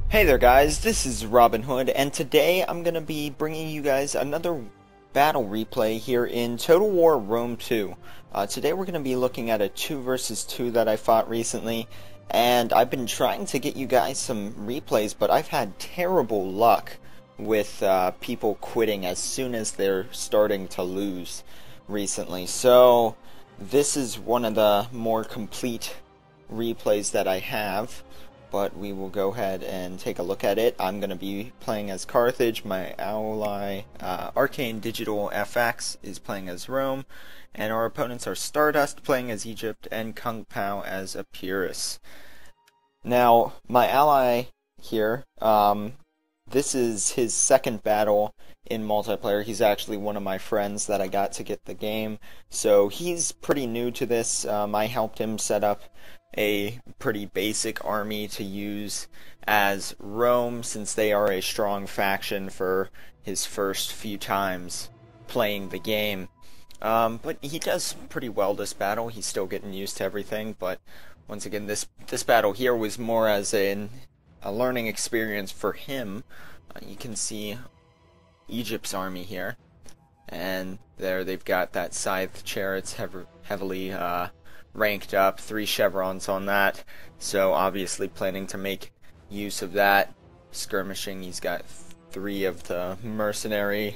Hey there guys, this is Robin Hood, and today I'm going to be bringing you guys another battle replay here in Total War Rome 2. Today we're going to be looking at a 2 versus 2 that I fought recently, and I've been trying to get you guys some replays, but I've had terrible luck with people quitting as soon as they're starting to lose recently. So this is one of the more complete replays that I have. But we will go ahead and take a look at it. I'm going to be playing as Carthage. My ally, arcane.digital.fx, is playing as Rome. And our opponents are Stardust playing as Egypt and Kung Pao as Epirus. Now, my ally here, this is his second battle in multiplayer. He's actually one of my friends that I got to get the game. So he's pretty new to this. I helped him set up a pretty basic army to use as Rome, since they are a strong faction for his first few times playing the game. But he does pretty well this battle. He's still getting used to everything, but once again, this battle here was more as a learning experience for him. You can see Egypt's army here, and there they've got that scythe chariots heavily ranked up, 3 chevrons on that, so obviously planning to make use of that. Skirmishing, he's got 3 of the mercenary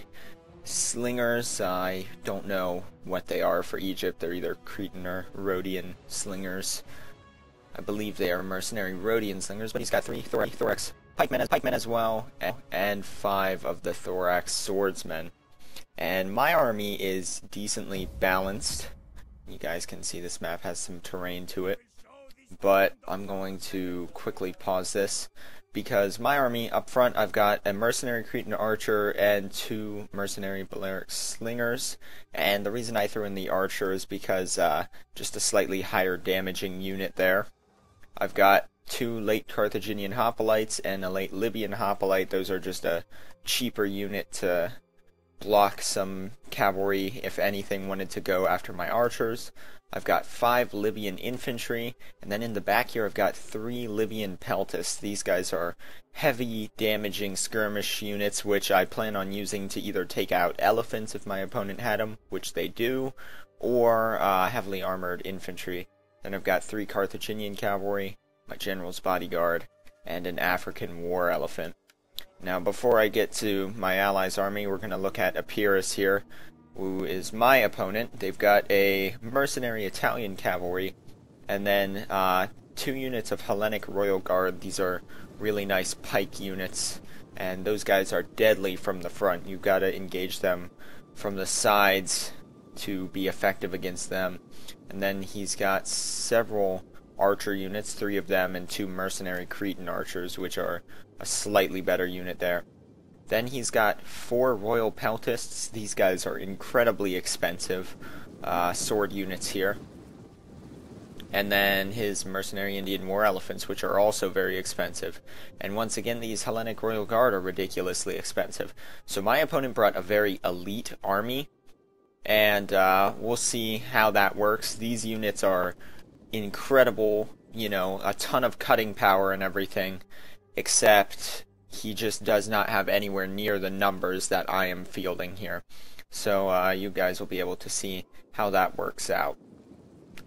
slingers. I don't know what they are for Egypt. They're either Cretan or Rhodian slingers. I believe they are mercenary Rhodian slingers, but he's got 3 thorax pikemen as well, and 5 of the thorax swordsmen. And my army is decently balanced. You guys can see this map has some terrain to it, but I'm going to quickly pause this because my army up front, I've got a mercenary Cretan archer and 2 mercenary Balearic slingers, and the reason I threw in the archer is because just a slightly higher damaging unit there. I've got 2 late Carthaginian hoplites and a late Libyan hoplite. Those are just a cheaper unit to block some cavalry if anything wanted to go after my archers. I've got 5 Libyan infantry, and then in the back here I've got 3 Libyan peltasts. These guys are heavy damaging skirmish units, which I plan on using to either take out elephants if my opponent had them, which they do, or heavily armored infantry. Then I've got 3 Carthaginian cavalry, my general's bodyguard, and an African war elephant. Now, before I get to my allies' army, we're going to look at Epirus here, who is my opponent. They've got a mercenary Italian cavalry, and then 2 units of Hellenic Royal Guard. These are really nice pike units, and those guys are deadly from the front. You've got to engage them from the sides to be effective against them. And then he's got several archer units, 3 of them, and 2 mercenary Cretan archers, which are a slightly better unit there. Then he's got 4 royal peltasts. These guys are incredibly expensive sword units here. And then his mercenary Indian war elephants, which are also very expensive. And once again, these Hellenic Royal Guard are ridiculously expensive. So my opponent brought a very elite army, and we'll see how that works. These units are incredible, you know, a ton of cutting power and everything, except he just does not have anywhere near the numbers that I am fielding here. So you guys will be able to see how that works out.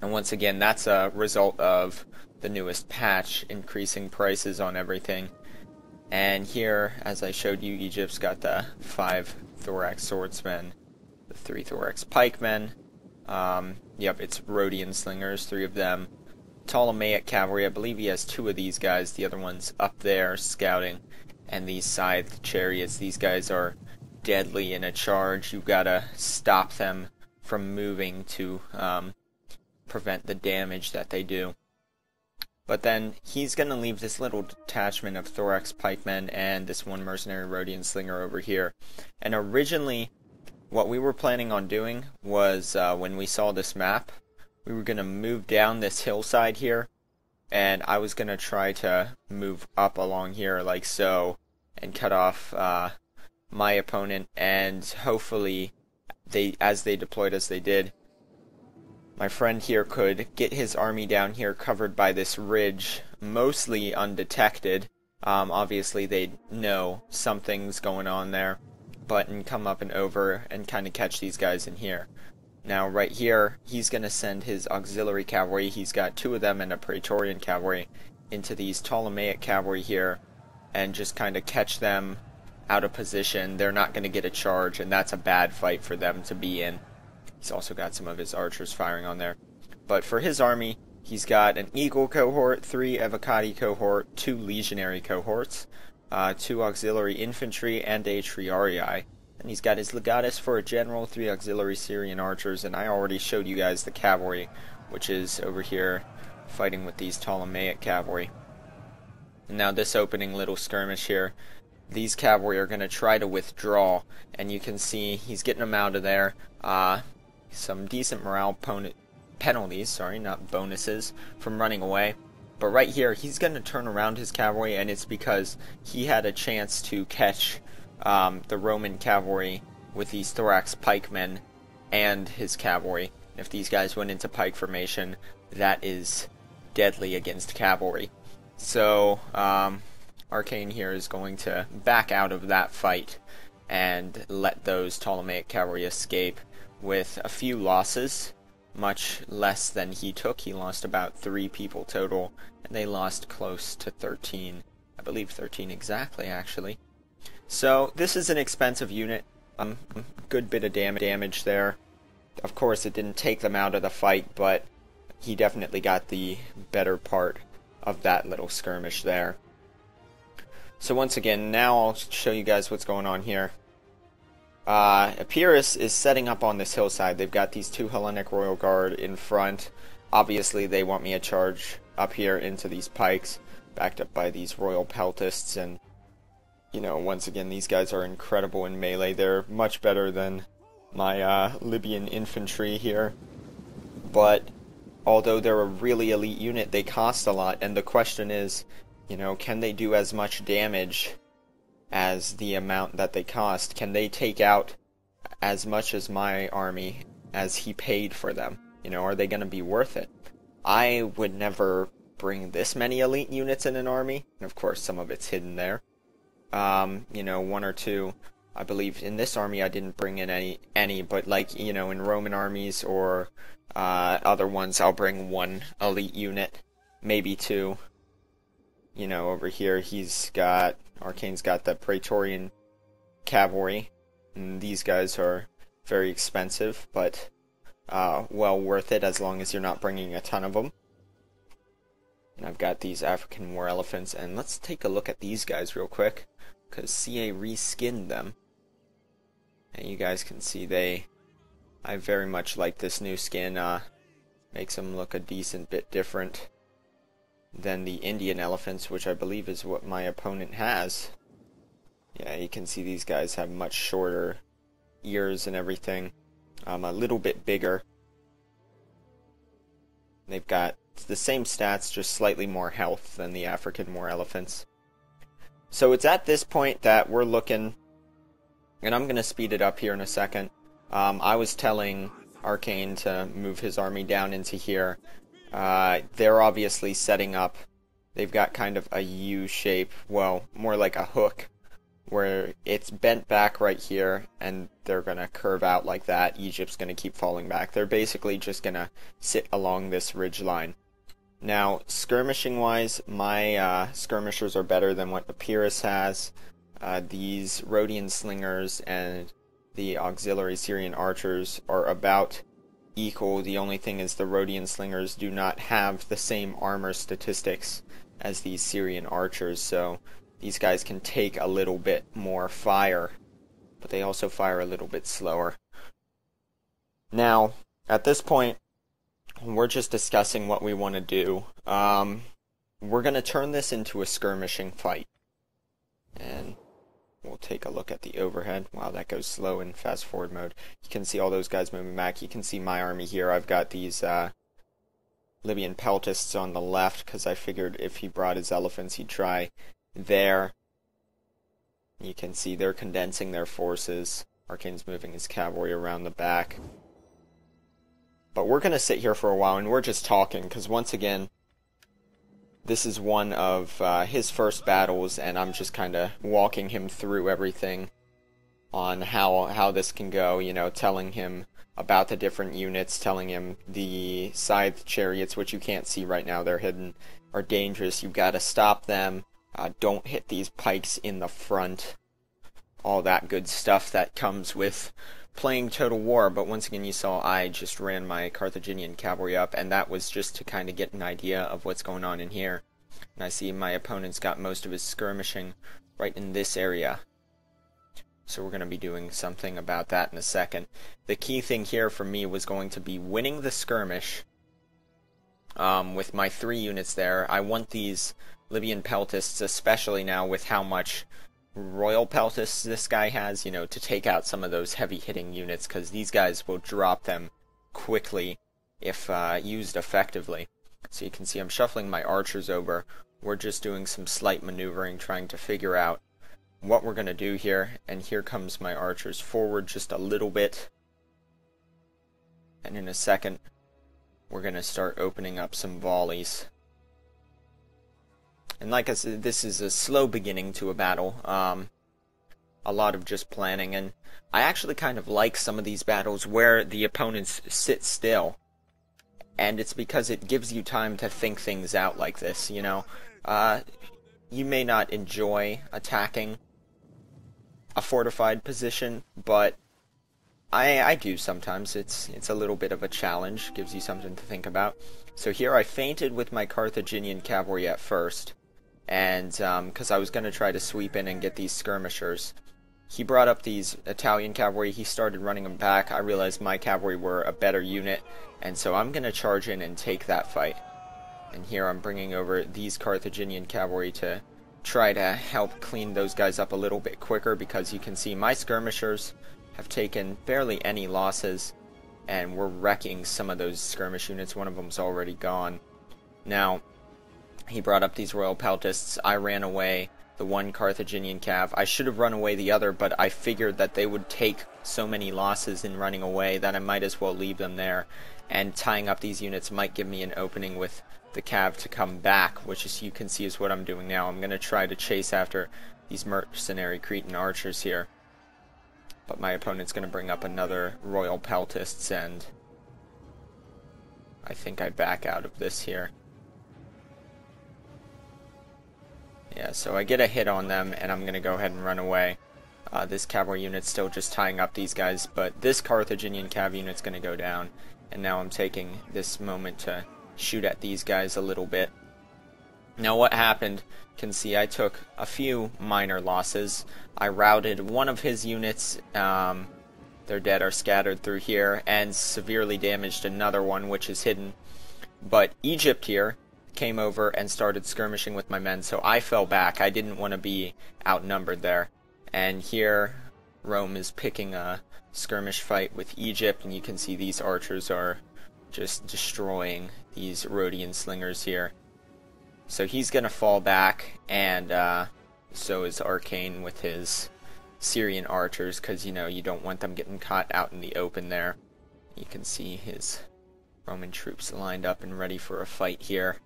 And once again, that's a result of the newest patch, increasing prices on everything. And here, as I showed you, Egypt's got the 5 thorax swordsmen, the 3 thorax pikemen. Yep, it's Rhodian slingers, 3 of them. Ptolemaic cavalry, I believe he has 2 of these guys, the other one's up there scouting. And these scythe chariots, these guys are deadly in a charge. You've got to stop them from moving to prevent the damage that they do. But then he's going to leave this little detachment of thorax pikemen and this 1 mercenary Rhodian slinger over here. And originally, what we were planning on doing was, when we saw this map, we were going to move down this hillside here, and I was going to try to move up along here like so, and cut off my opponent, and hopefully, as they deployed as they did, my friend here could get his army down here covered by this ridge, mostly undetected, Obviously they know something's going on there, but and come up and over and kind of catch these guys in here. Now right here, he's going to send his auxiliary cavalry, he's got 2 of them and a Praetorian cavalry, into these Ptolemaic cavalry here, and just kind of catch them out of position. They're not going to get a charge, and that's a bad fight for them to be in. He's also got some of his archers firing on there. But for his army, he's got an Eagle cohort, 3 Evocati cohort, 2 Legionary cohorts, 2 auxiliary infantry, and a Triarii. And he's got his Legatus for a general, 3 auxiliary Syrian archers, and I already showed you guys the cavalry, which is over here fighting with these Ptolemaic cavalry. And now this opening little skirmish here, these cavalry are going to try to withdraw, and you can see he's getting them out of there. Some decent morale penalties, not bonuses, from running away. But right here, he's going to turn around his cavalry, and it's because he had a chance to catch the Roman cavalry with these thorax pikemen and his cavalry. If these guys went into pike formation, that is deadly against cavalry. So Arcane here is going to back out of that fight and let those Ptolemaic cavalry escape with a few losses, much less than he took. He lost about 3 people total, and they lost close to 13. I believe 13 exactly, actually. So this is an expensive unit. Good bit of damage there. Of course, it didn't take them out of the fight, but he definitely got the better part of that little skirmish there. So once again, now I'll show you guys what's going on here. Epirus is setting up on this hillside. They've got these 2 Hellenic Royal Guard in front. Obviously, they want me to charge up here into these pikes, backed up by these Royal Peltists, and you know, once again, these guys are incredible in melee. They're much better than my Libyan infantry here. But although they're a really elite unit, they cost a lot, and the question is, you know, can they do as much damage as the amount that they cost? Can they take out as much as my army as he paid for them? You know, are they going to be worth it? I would never bring this many elite units in an army, and of course some of it's hidden there. You know, 1 or 2. I believe in this army I didn't bring in any, but like, you know, in Roman armies or other ones, I'll bring 1 elite unit, maybe 2. You know, over here Arcane's got the Praetorian cavalry, and these guys are very expensive, but well worth it as long as you're not bringing a ton of them. And I've got these African war elephants, and let's take a look at these guys real quick, because CA reskinned them. And you guys can see I very much like this new skin. Makes them look a decent bit different than the Indian elephants, which I believe is what my opponent has. Yeah, you can see these guys have much shorter ears and everything. A little bit bigger. They've got the same stats, just slightly more health than the African war elephants. So it's at this point that we're looking, and I'm going to speed it up here in a second. I was telling Arcane to move his army down into here. They're obviously setting up. They've got kind of a U shape, well, more like a hook, where it's bent back right here, and they're going to curve out like that. Egypt's going to keep falling back. They're basically just going to sit along this ridge line. Now, skirmishing-wise, my skirmishers are better than what Epirus has. These Rhodian slingers and the auxiliary Syrian archers are about equal. The only thing is the Rhodian slingers do not have the same armor statistics as these Syrian archers, so these guys can take a little bit more fire, but they also fire a little bit slower. Now, at this point, we're just discussing what we want to do. We're going to turn this into a skirmishing fight. And we'll take a look at the overhead. Wow, that goes slow in fast forward mode. You can see all those guys moving back. You can see my army here. I've got these Libyan peltists on the left, because I figured if he brought his elephants, he'd try there. You can see they're condensing their forces. Arcane's moving his cavalry around the back. But we're going to sit here for a while, and we're just talking, because once again, this is one of his first battles, and I'm just kind of walking him through everything on how this can go, you know, telling him about the different units, telling him the scythe chariots, which you can't see right now, they're hidden, are dangerous. You've got to stop them. Don't hit these pikes in the front. All that good stuff that comes with playing Total War. But once again, you saw I just ran my Carthaginian cavalry up, and that was just to kind of get an idea of what's going on in here. And I see my opponent's got most of his skirmishing right in this area. So we're going to be doing something about that in a second. The key thing here for me was going to be winning the skirmish with my 3 units there. I want these Libyan peltasts, especially now with how much royal peltasts this guy has, you know, to take out some of those heavy hitting units, because these guys will drop them quickly if used effectively. So you can see I'm shuffling my archers over. We're just doing some slight maneuvering, trying to figure out what we're going to do here. And here comes my archers forward just a little bit. And in a second, we're going to start opening up some volleys. And like I said, this is a slow beginning to a battle. A lot of just planning. And I actually kind of like some of these battles where the opponents sit still. And it's because it gives you time to think things out like this, you know. You may not enjoy attacking a fortified position, but I do sometimes. It's a little bit of a challenge, gives you something to think about. So here I feinted with my Carthaginian cavalry at first, and because I was going to try to sweep in and get these skirmishers. He brought up these Italian cavalry, he started running them back. I realized my cavalry were a better unit, and so I'm going to charge in and take that fight. And here I'm bringing over these Carthaginian cavalry to try to help clean those guys up a little bit quicker, because you can see my skirmishers have taken barely any losses, and we're wrecking some of those skirmish units. One of them's already gone. Now, he brought up these royal peltasts. I ran away the one Carthaginian cav. I should have run away the other, but I figured that they would take so many losses in running away that I might as well leave them there, and tying up these units might give me an opening with the cav to come back, which, as you can see, is what I'm doing now. I'm going to try to chase after these mercenary Cretan archers here, but my opponent's going to bring up another royal peltasts, and I think I back out of this here. Yeah, so I get a hit on them, and I'm going to go ahead and run away. This cavalry unit's still just tying up these guys, but this Carthaginian cav unit's going to go down, and now I'm taking this moment to shoot at these guys a little bit. Now what happened, you can see I took a few minor losses. I routed one of his units, their dead are scattered through here, and severely damaged another one, which is hidden. But Egypt here came over and started skirmishing with my men, so I fell back. I didn't want to be outnumbered there. And here Rome is picking a skirmish fight with Egypt, and you can see these archers are just destroying these Rhodian slingers here. So he's going to fall back, and so is Arcane with his Syrian archers, because, you know, you don't want them getting caught out in the open there. You can see his Roman troops lined up and ready for a fight here.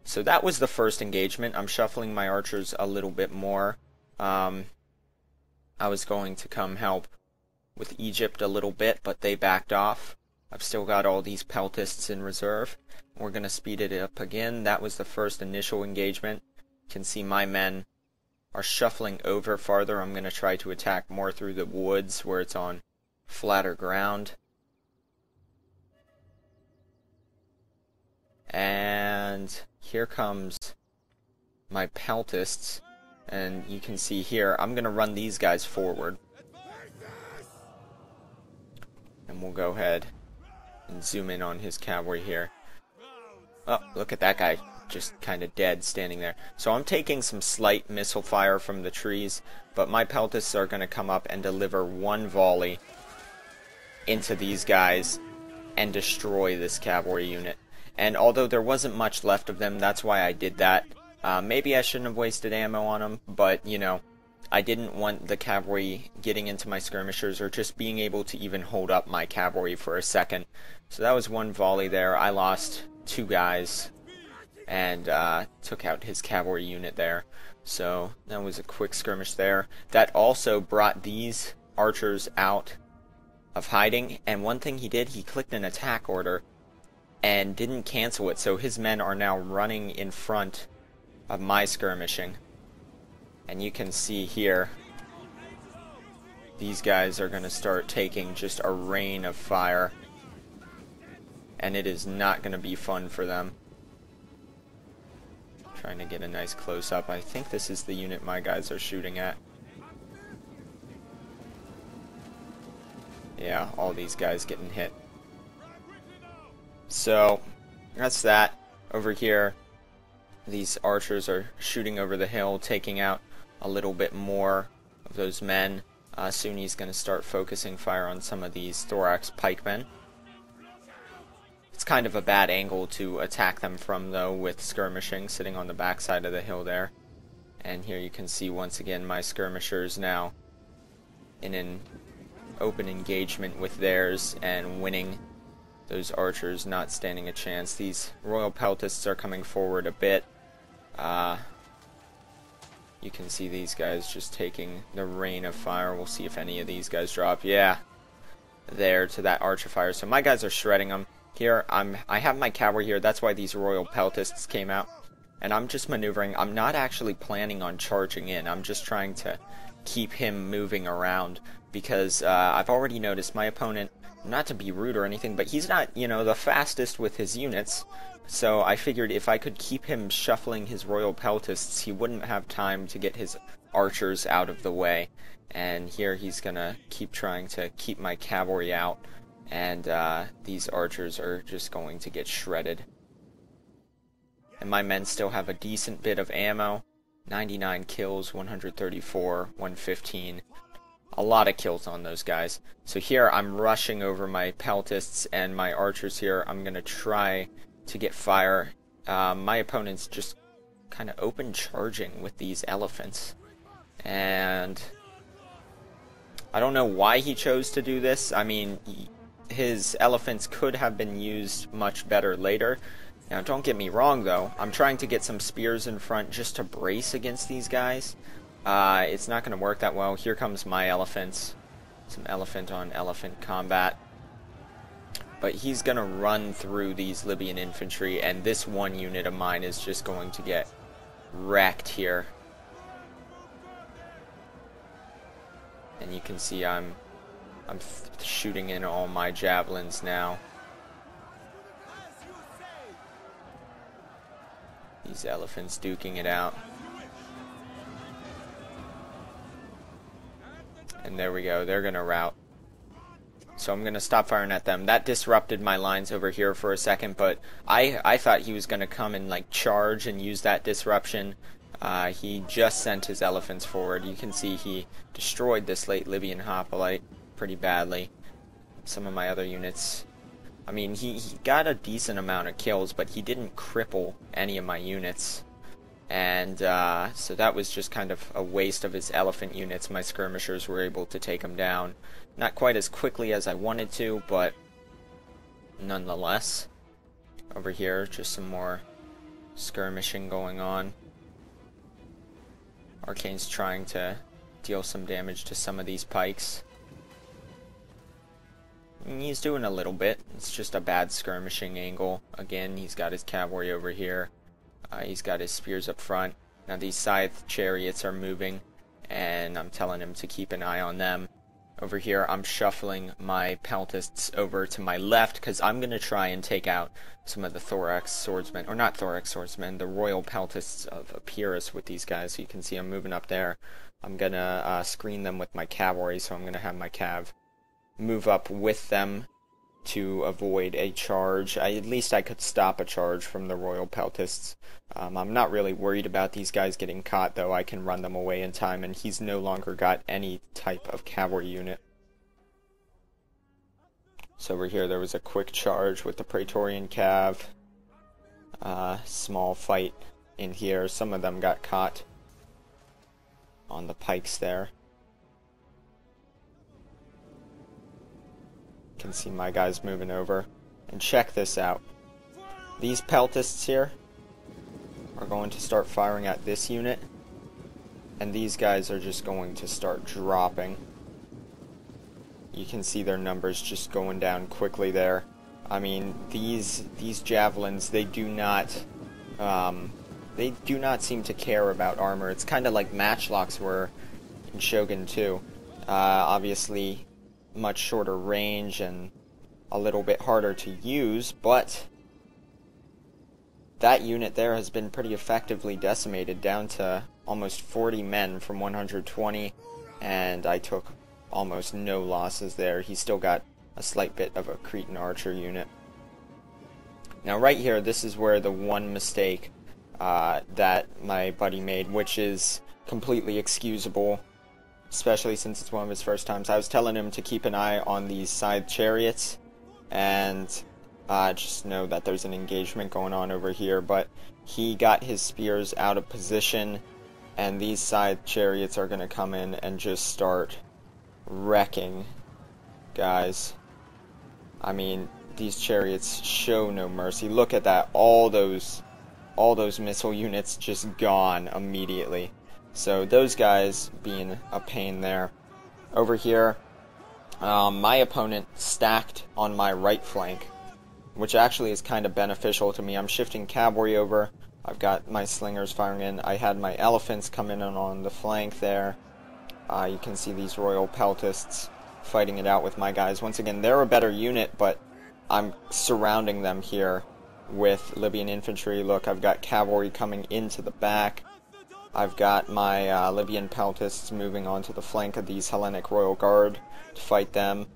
So that was the first engagement. I'm shuffling my archers a little bit more. I was going to come help with Egypt a little bit, but they backed off. I've still got all these peltasts in reserve. We're going to speed it up again. That was the first initial engagement. You can see my men are shuffling over farther. I'm going to try to attack more through the woods where it's on flatter ground. And here comes my peltasts, and you can see here I'm going to run these guys forward, and we'll go ahead and zoom in on his cavalry here. Oh, look at that guy, just kind of dead standing there. So I'm taking some slight missile fire from the trees, but my peltasts are going to come up and deliver one volley into these guys and destroy this cavalry unit. And although there wasn't much left of them, that's why I did that. Maybe I shouldn't have wasted ammo on them, but, you know, I didn't want the cavalry getting into my skirmishers or just being able to even hold up my cavalry for a second. So that was one volley there. I lost 2 guys, and took out his cavalry unit there. So that was a quick skirmish there. That also brought these archers out of hiding, and one thing he did, he clicked an attack order and didn't cancel it, so his men are now running in front of my skirmishing. And you can see here, these guys are going to start taking just a rain of fire, and it is not going to be fun for them. Trying to get a nice close-up. I think this is the unit my guys are shooting at. Yeah, all these guys getting hit. So, that's that. Over here, these archers are shooting over the hill, taking out a little bit more of those men. Soon he's going to start focusing fire on some of these thorax pikemen. It's kind of a bad angle to attack them from, though, with skirmishing, sitting on the backside of the hill there. And here you can see once again my skirmishers now in an open engagement with theirs and winning. Those archers not standing a chance. These royal peltists are coming forward a bit. You can see these guys just taking the rain of fire. We'll see if any of these guys drop. Yeah, there to that archer fire. So my guys are shredding them. Here, I have my cavalry here. That's why these royal peltists came out. And I'm just maneuvering. I'm not actually planning on charging in. I'm just trying to keep him moving around. Because I've already noticed my opponent, not to be rude or anything, but he's not, you know, the fastest with his units. So I figured if I could keep him shuffling his royal peltists, he wouldn't have time to get his archers out of the way. And here he's gonna keep trying to keep my cavalry out, and these archers are just going to get shredded. And my men still have a decent bit of ammo. 99 kills, 134, 115. A lot of kills on those guys. So here I'm rushing over my peltists and my archers here. I'm gonna try to get fire. My opponent's just kind of open charging with these elephants, and I don't know why he chose to do this. I mean, his elephants could have been used much better later. Now don't get me wrong though, I'm trying to get some spears in front just to brace against these guys. It's not going to work that well. Here comes my elephants. Some elephant on elephant combat. But he's going to run through these Libyan infantry, and this one unit of mine is just going to get wrecked here. And you can see I'm shooting in all my javelins now. These elephants duking it out. And there we go, they're going to rout. So I'm going to stop firing at them. That disrupted my lines over here for a second, but I thought he was going to come and like charge and use that disruption. He just sent his elephants forward. You can see he destroyed this late Libyan hoplite pretty badly. Some of my other units, I mean, he got a decent amount of kills, but he didn't cripple any of my units. And so that was just kind of a waste of his elephant units. My skirmishers were able to take him down. Not quite as quickly as I wanted to, but nonetheless. Over here, just some more skirmishing going on. Arcane's trying to deal some damage to some of these pikes. And he's doing a little bit. It's just a bad skirmishing angle. Again, he's got his cavalry over here. He's got his spears up front. Now these scythe chariots are moving, and I'm telling him to keep an eye on them. Over here, I'm shuffling my peltists over to my left, because I'm going to try and take out some of the thorax swordsmen, or not thorax swordsmen, the royal peltists of Epirus with these guys. So you can see I'm moving up there. I'm going to screen them with my cavalry, so I'm going to have my cav move up with them to avoid a charge. At least I could stop a charge from the royal peltists. I'm not really worried about these guys getting caught, though. I can run them away in time, and he's no longer got any type of cavalry unit. So over here there was a quick charge with the Praetorian cav. Small fight in here. Some of them got caught on the pikes there. You can see my guys moving over. And check this out. These peltists here, are going to start firing at this unit, and these guys are just going to start dropping. You can see their numbers just going down quickly there. I mean, these javelins, they do not seem to care about armor. It's kind of like matchlocks were in Shogun 2. Obviously, much shorter range and a little bit harder to use, but that unit there has been pretty effectively decimated down to almost 40 men from 120, and I took almost no losses there. He still got a slight bit of a Cretan archer unit. Now right here, this is where the one mistake that my buddy made, which is completely excusable, especially since it's one of his first times. I was telling him to keep an eye on these side chariots, and just know that there's an engagement going on over here, but he got his spears out of position, and these side chariots are going to come in and just start wrecking guys. I mean, these chariots show no mercy. Look at that, all those missile units just gone immediately. So those guys being a pain there. Over here, my opponent stacked on my right flank, which actually is kind of beneficial to me. I'm shifting cavalry over. I've got my slingers firing in. I had my elephants come in on the flank there. You can see these royal peltists fighting it out with my guys. Once again, they're a better unit, but I'm surrounding them here with Libyan infantry. Look, I've got cavalry coming into the back. I've got my Libyan peltists moving onto the flank of these Hellenic Royal Guard to fight them.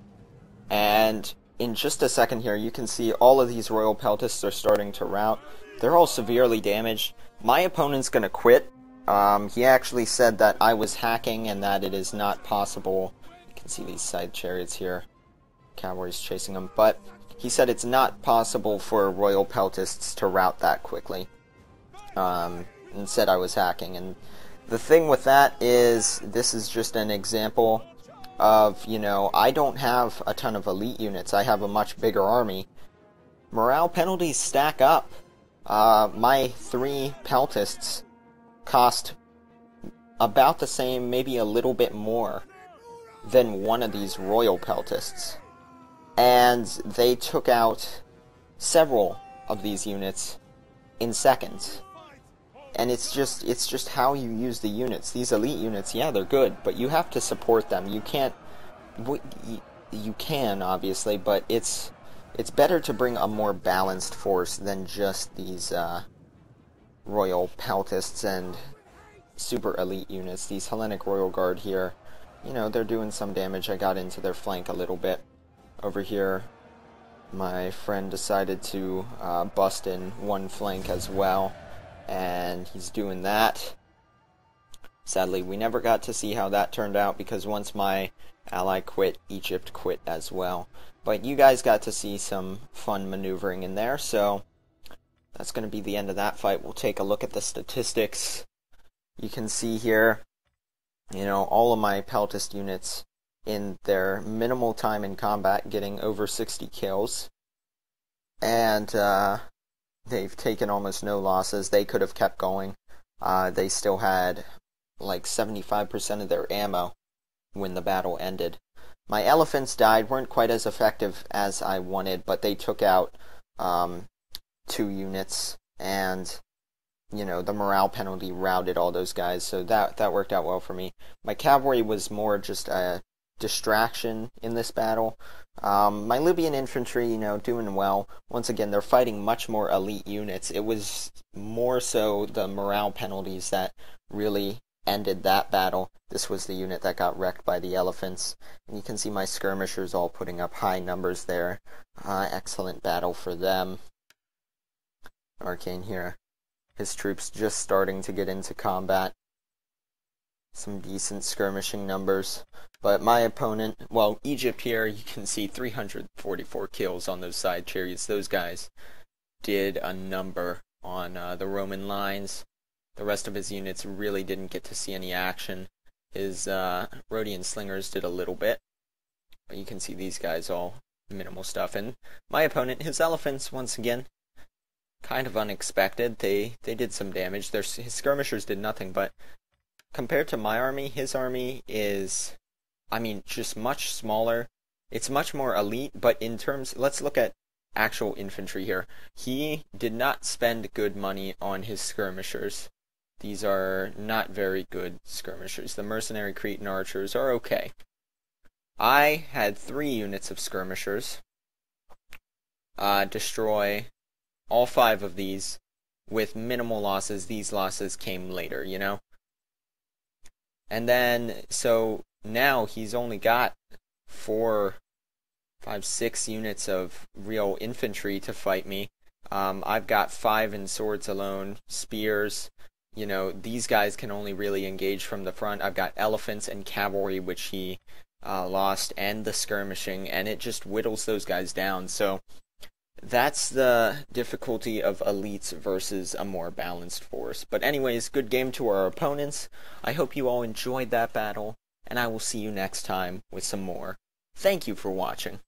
And in just a second here, you can see all of these Royal peltists are starting to rout. They're all severely damaged. My opponent's going to quit. He actually said that I was hacking and that it is not possible. You can see these side chariots here. Cavalry's chasing them. But he said it's not possible for Royal peltists to rout that quickly. And said I was hacking. And the thing with that is, this is just an example of, you know, I don't have a ton of elite units. I have a much bigger army. Morale penalties stack up. My 3 peltists cost about the same, maybe a little bit more than one of these royal peltists. And they took out several of these units in seconds. And it's just how you use the units. These elite units, yeah, they're good, but you have to support them. You can't, you can obviously, but it's better to bring a more balanced force than just these royal peltists and super elite units. These Hellenic Royal Guard here, you know, they're doing some damage. I got into their flank a little bit. Over here, my friend decided to bust in one flank as well, and he's doing that. Sadly, we never got to see how that turned out, because once my ally quit, Egypt quit as well. But you guys got to see some fun maneuvering in there, so that's going to be the end of that fight. We'll take a look at the statistics. You can see here, you know, all of my peltist units in their minimal time in combat getting over 60 kills. And they've taken almost no losses. They could have kept going. They still had like 75% of their ammo when the battle ended. My elephants died, weren't quite as effective as I wanted, but they took out 2 units, and you know, the morale penalty routed all those guys, so that worked out well for me. My cavalry was more just a distraction in this battle. My Libyan infantry, you know, doing well. Once again, they're fighting much more elite units. It was more so the morale penalties that really ended that battle. This was the unit that got wrecked by the elephants. And you can see my skirmishers all putting up high numbers there. Excellent battle for them. Arcane here. His troops just starting to get into combat. Some decent skirmishing numbers. But my opponent, well, Egypt here, you can see 344 kills on those side chariots. Those guys did a number on the Roman lines. The rest of his units really didn't get to see any action. His Rhodian slingers did a little bit. But you can see these guys all minimal stuff. And my opponent, his elephants, once again, kind of unexpected. They did some damage. His skirmishers did nothing, but compared to my army, his army is, I mean, just much smaller. It's much more elite, but in terms, let's look at actual infantry here. He did not spend good money on his skirmishers. These are not very good skirmishers. The mercenary Cretan archers are okay. I had 3 units of skirmishers destroy all 5 of these with minimal losses. These losses came later, you know? And then, so now he's only got 4, 5, 6 units of real infantry to fight me. I've got 5 in swords alone, spears. You know, these guys can only really engage from the front. I've got elephants and cavalry, which he lost, and the skirmishing, and it just whittles those guys down. So that's the difficulty of elites versus a more balanced force. But anyways, good game to our opponents. I hope you all enjoyed that battle, and I will see you next time with some more. Thank you for watching.